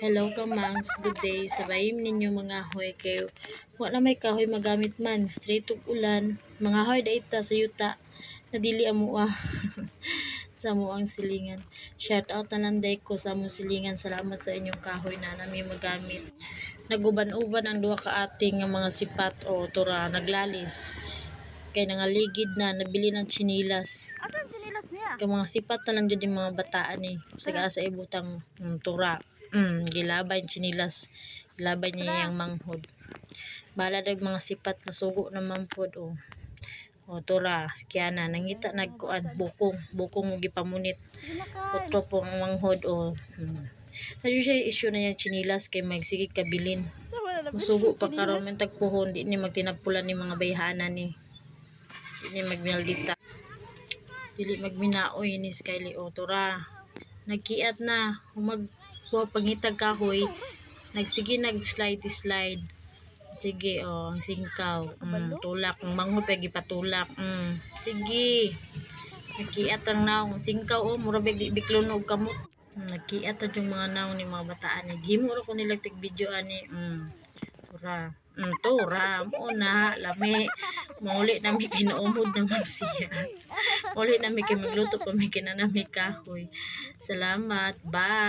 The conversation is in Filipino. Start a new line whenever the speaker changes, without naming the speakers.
Hello kamangs, good day. Sabayin ninyo mga hoy kayo. Wala may kahoy magamit man, straight ug ulan. Mga hoy daita sa yuta. Nadili amo sa mo ang silingan. Shout out na lang day ko sa mo silingan. Salamat sa inyong kahoy na nami magamit. Naguban-uban ang duha ka ating nga mga sipat o tura naglalis. Kay nangaligid na nabili ng chinilas.
Asan chinilas niya?
Kay mga sipat na lang jud yung mga bataan ni. Saga sa ibutang tura. Gilabay yung chinilas. Gilabay niya yung manghod. Bala dag mga sipat masugo naman pod o. O tura, Kiana nangita nagkuan bukong mo gipamunit. Otro po ang manghod o. Hadyo siya issue na yung chinilas kay magsigig kabilin. Masugo pa karon man tagpuhon di ni magtinapulan ni mga bayhana ni. Di ni magminaldita. Dili magminaoy ni Skyly o tura. Nagkiat na humag pangitag kahoy. Nagsige nag-slide. Sige ang singkaw. Tulak ang manghod pa gipatulak. Sige. Nagkiat ang naong singkaw mura di biklonog kamot. Nagkiat at yung mga naong ni mga bataan ni. Gimo ra ko nila tig video ani. Tura. Tura mo na lami. Mauli nami kinaumod naman siya. Uli nami kay magluto pa mi kinanami kahoy. Salamat. Bye.